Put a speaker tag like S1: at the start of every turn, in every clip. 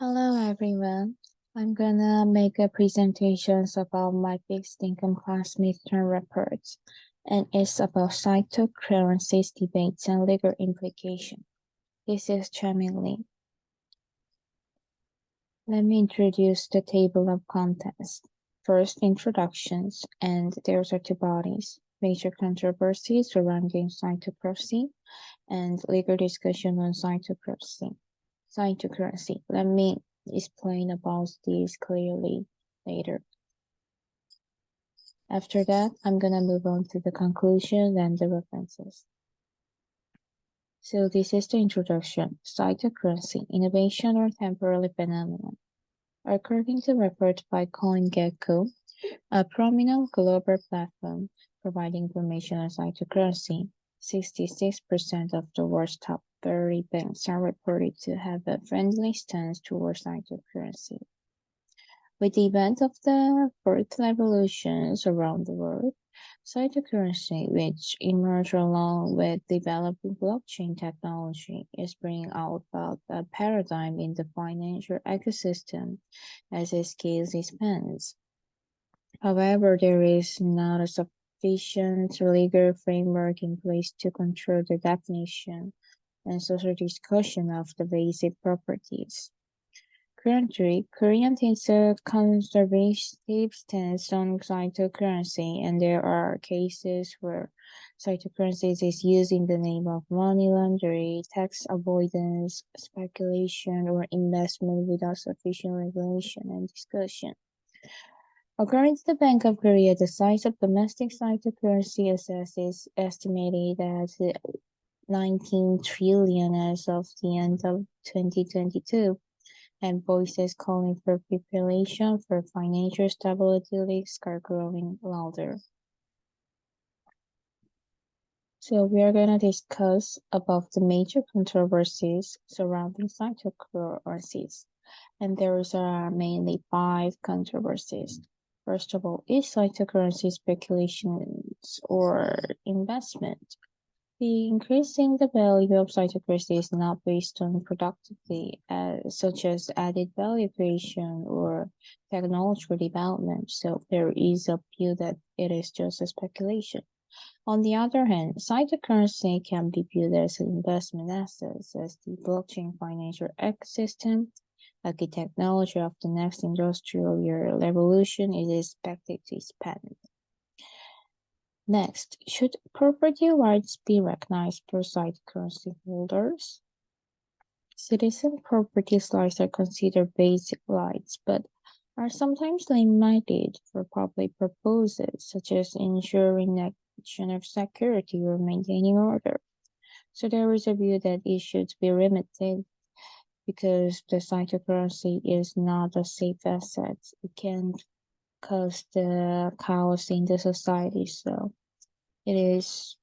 S1: Hello everyone. I'm gonna make a presentation about my fixed income class midterm reports, and it's about cryptocurrencies debates and legal implications. This is Chamili. Let me introduce the table of contents. First, introductions, and there's are two bodies. Major controversies surrounding cryptocurrency and legal discussion on cryptocurrency. Let me explain about this clearly later. After that, I'm gonna move on to the conclusion and the references. So this is the introduction. Cryptocurrency, innovation or temporary phenomenon. According to a report by CoinGecko, a prominent global platform providing information on cryptocurrency, 66% of the world's top 30 banks are reported to have a friendly stance towards cryptocurrency. With the event of the fourth revolutions around the world, cryptocurrency, which emerged along with developing blockchain technology, is bringing about a paradigm in the financial ecosystem as it scales expands. However, there is not a sufficient legal framework in place to control the definition and social discussion of the basic properties. Currently, Korea takes a conservative stance on cryptocurrency, and there are cases where cryptocurrency is used in the name of money laundering, tax avoidance, speculation, or investment without sufficient regulation and discussion. According to the Bank of Korea, the size of domestic cryptocurrency assets is estimated at 19 trillion as of the end of 2022, and voices calling for preparation for financial stability risks are growing louder. So we are going to discuss about the major controversies surrounding cryptocurrencies, and there are mainly 5 controversies. First of all, is cryptocurrency speculations or investment? The increasing the value of cryptocurrency is not based on productivity, such as added value creation or technological development, so there is a view that it is just a speculation. On the other hand, cryptocurrency can be viewed as an investment asset, as the blockchain financial ecosystem, a key technology of the next industrial revolution, is expected to expand. Next, should property rights be recognized for cryptocurrency holders? Citizen property rights are considered basic rights, but are sometimes limited for public purposes, such as ensuring national security or maintaining order. So there is a view that it should be limited because the cryptocurrency is not a safe asset. It can cause the chaos in the society, so it is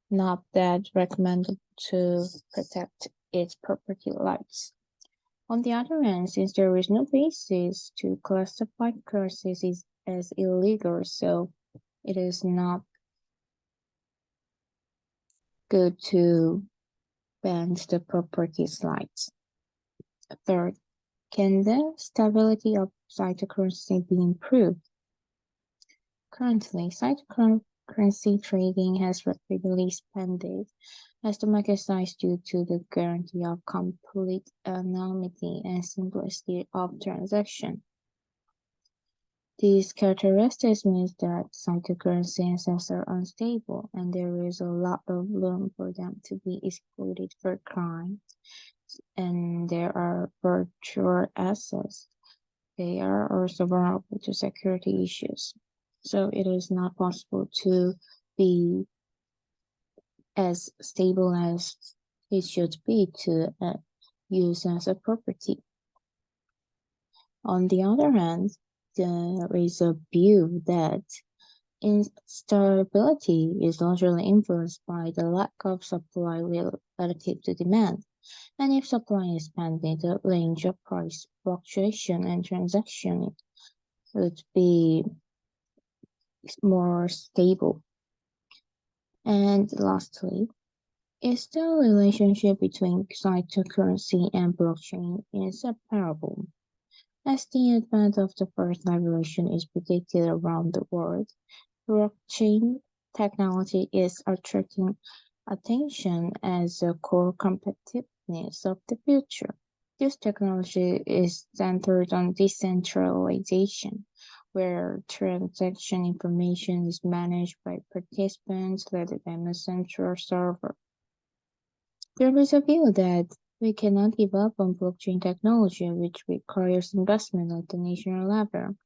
S1: not that recommended to protect its property rights. On the other hand, since there is no basis to classify currencies as illegal, so it is not good to ban the property rights. Third, can the stability of cryptocurrency be improved? Currently, cryptocurrency trading has rapidly expanded as the market size due to the guarantee of complete anonymity and simplicity of transaction. These characteristics means that cryptocurrency assets are unstable and there is a lot of room for them to be exploited for crime. And there are virtual assets. They are also vulnerable to security issues. So it is not possible to be as stable as it should be to use as a property. On the other hand, there is a view that instability is largely influenced by the lack of supply relative to demand. And if supply is expanded, the range of price fluctuation and transaction would be more stable. And lastly, Is the relationship between cryptocurrency and blockchain inseparable? As the advent of the first revolution is predicted around the world, blockchain technology is attracting attention as a core competitiveness of the future. This technology is centered on decentralization, where transaction information is managed by participants rather than a central server. There is a view that we cannot give up on blockchain technology, which requires investment at the national level,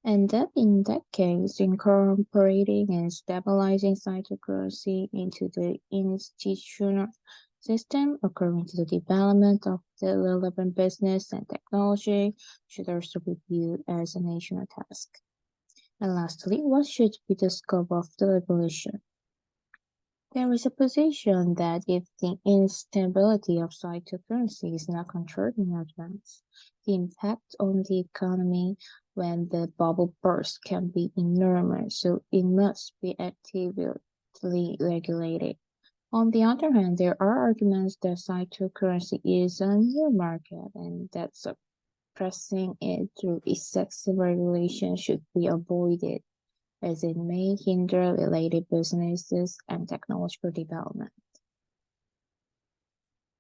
S1: and that in that case, incorporating and stabilizing cryptocurrency into the institutional system according to the development of the relevant business and technology should also be viewed as a national task. And lastly, what should be the scope of the revolution? There is a position that if the instability of cryptocurrency is not controlled in advance, the impact on the economy when the bubble bursts can be enormous, so it must be actively regulated. On the other hand, there are arguments that cryptocurrency is a new market and that suppressing it through excessive regulation should be avoided as it may hinder related businesses and technological development.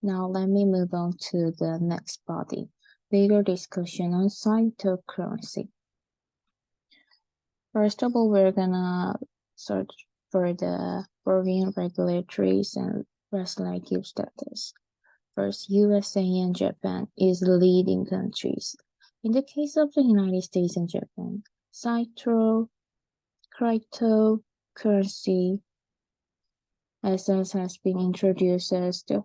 S1: Now let me move on to the next body, bigger discussion on cryptocurrency. First of all, we're gonna search for the foreign regulatories and legislative status. First, USA and Japan is the leading countries. In the case of the United States and Japan, cryptocurrency assets has been introduced as the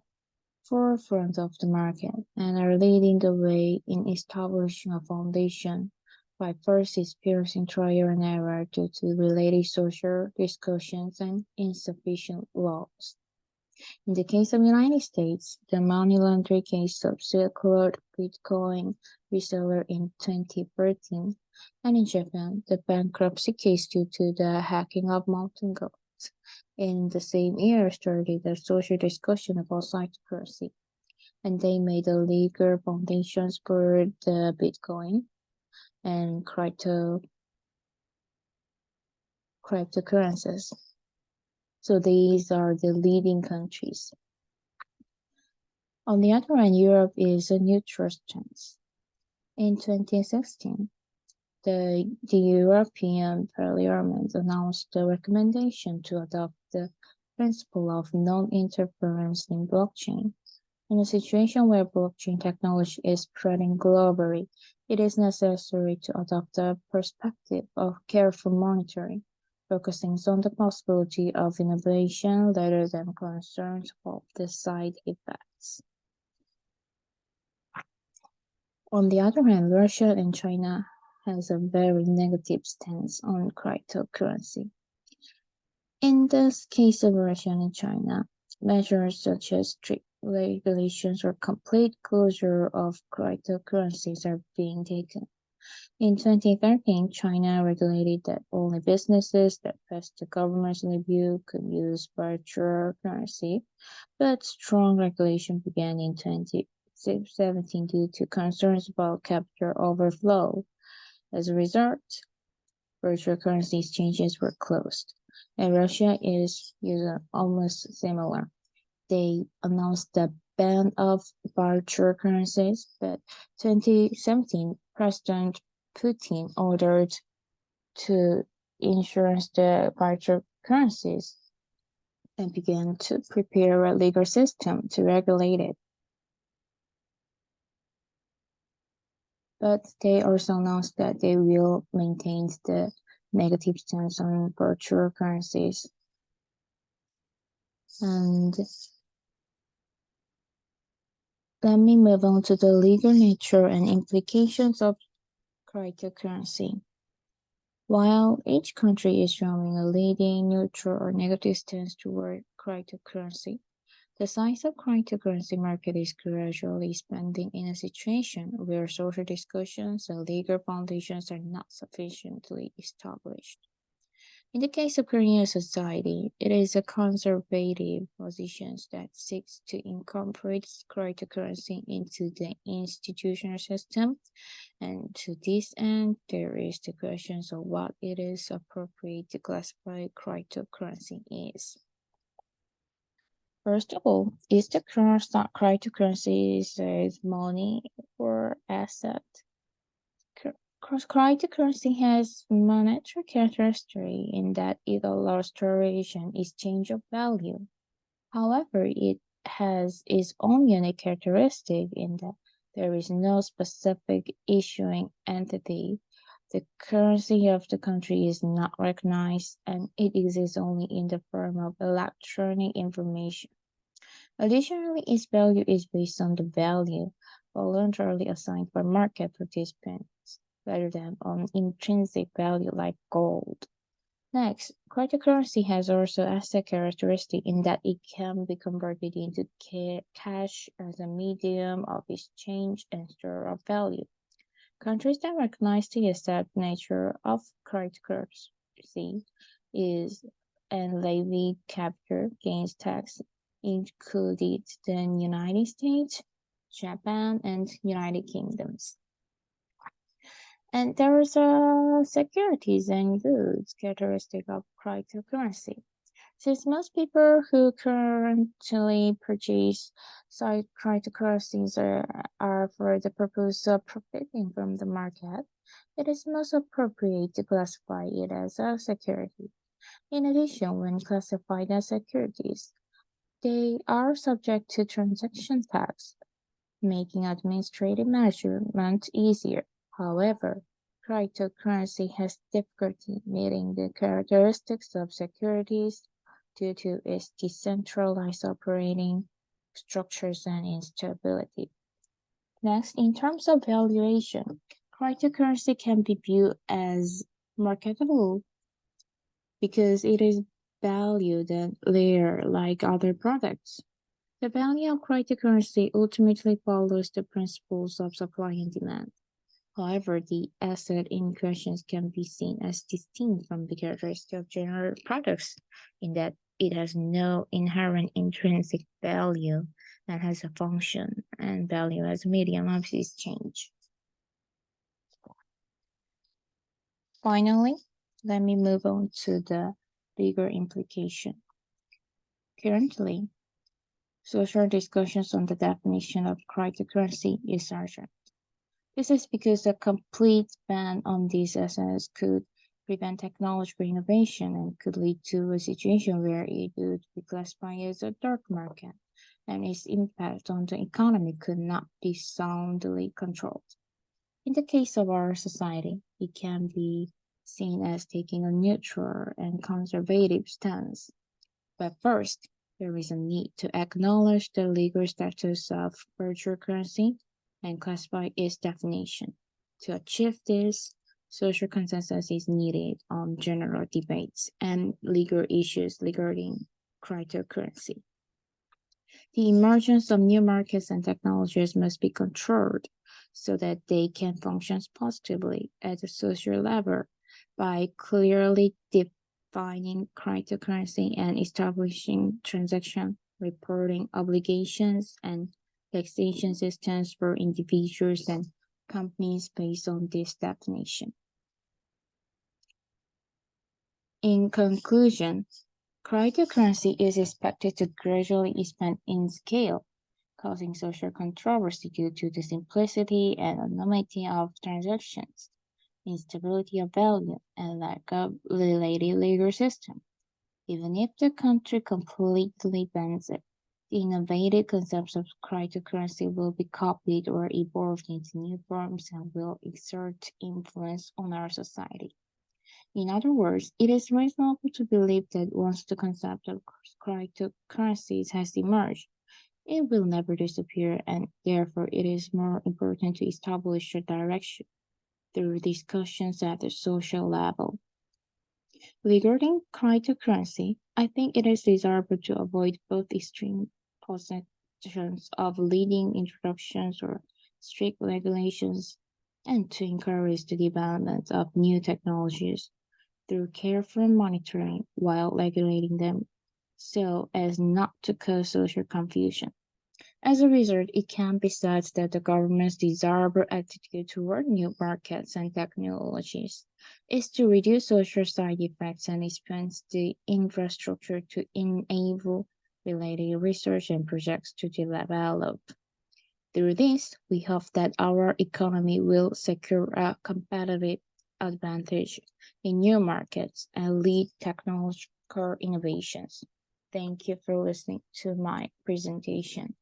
S1: forefront of the market and are leading the way in establishing a foundation by first experiencing trial and error due to related social discussions and insufficient laws. In the case of the United States, the money laundering case of Silk Road Bitcoin reseller in 2013, and in Japan, the bankruptcy case due to the hacking of mountain goats. In the same year started the social discussion about cryptocurrency, and they made the legal foundations for the Bitcoin and cryptocurrencies. So these are the leading countries. On the other hand, Europe is a neutral stance. In 2016, the European Parliament announced the recommendation to adopt the principle of non-interference in blockchain. In a situation where blockchain technology is spreading globally, it is necessary to adopt a perspective of careful monitoring, focusing on the possibility of innovation rather than concerns of the side effects. On the other hand, Russia and China has a very negative stance on cryptocurrency. In the case of Russia and China, measures such as strict regulations or complete closure of cryptocurrencies are being taken. In 2013, China regulated that only businesses that passed the government's review could use virtual currency, but strong regulation began in 2017 due to concerns about capital overflow. As a result, virtual currency exchanges were closed, and Russia is using almost similar. They announced the ban of virtual currencies, but 2017 President Putin ordered to insurance the virtual currencies and began to prepare a legal system to regulate it. But they also announced that they will maintain the negative stance on virtual currencies. And let me move on to the legal nature and implications of cryptocurrency. While each country is showing a leading, neutral, or negative stance toward cryptocurrency, the size of cryptocurrency market is gradually expanding in a situation where social discussions and legal foundations are not sufficiently established. In the case of Korean society, it is a conservative position that seeks to incorporate cryptocurrency into the institutional system, and to this end, there is the question of what it is appropriate to classify cryptocurrency is. First of all, is the current stock cryptocurrency is money or asset? Cryptocurrency has monetary characteristic in that it allows duration exchange of value. However, it has its own unique characteristic in that there is no specific issuing entity. The currency of the country is not recognized, and it exists only in the form of electronic information. Additionally, its value is based on the value voluntarily assigned by market participants rather than on intrinsic value like gold. Next, cryptocurrency has also asset characteristic in that it can be converted into cash as a medium of exchange and store of value. Countries that recognize the asset nature of cryptocurrency is and levy capital gains tax included the United States, Japan, and United Kingdoms. And there is a securities and goods characteristic of cryptocurrency. Since most people who currently purchase cryptocurrencies are for the purpose of profiting from the market, it is most appropriate to classify it as a security. In addition, when classified as securities, they are subject to transaction tax, making administrative management easier. However, cryptocurrency has difficulty meeting the characteristics of securities due to its decentralized operating structures and instability. Next, in terms of valuation, cryptocurrency can be viewed as marketable because it is valued at layer like other products. The value of cryptocurrency ultimately follows the principles of supply and demand. However, the asset in question can be seen as distinct from the characteristic of general products in that it has no inherent intrinsic value and has a function and value as a medium of exchange. Finally, let me move on to the legal implication. Currently, social discussions on the definition of cryptocurrency is urgent. This is because a complete ban on these assets could prevent technological innovation and could lead to a situation where it would be classified as a dark market, and its impact on the economy could not be soundly controlled. In the case of our society, it can be seen as taking a neutral and conservative stance. But first, there is a need to acknowledge the legal status of virtual currency and classify its definition. To achieve this, social consensus is needed on general debates and legal issues regarding cryptocurrency. The emergence of new markets and technologies must be controlled so that they can function positively at a social level by clearly defining cryptocurrency and establishing transaction reporting obligations and taxation systems for individuals and companies based on this definition. In conclusion, cryptocurrency is expected to gradually expand in scale, causing social controversy due to the simplicity and anonymity of transactions, instability of value, and lack of related legal system. Even if the country completely bans it, the innovative concepts of cryptocurrency will be copied or evolved into new forms and will exert influence on our society. In other words, it is reasonable to believe that once the concept of cryptocurrencies has emerged, it will never disappear, and therefore it is more important to establish a direction through discussions at the social level. Regarding cryptocurrency, I think it is desirable to avoid both extreme positions of leading introductions or strict regulations and to encourage the development of new technologies. through careful monitoring while regulating them so as not to cause social confusion. As a result, it can be said that the government's desirable attitude toward new markets and technologies is to reduce social side effects and expand the infrastructure to enable related research and projects to develop. Through this, we hope that our economy will secure a competitive advantage in new markets and lead technological innovations. Thank you for listening to my presentation.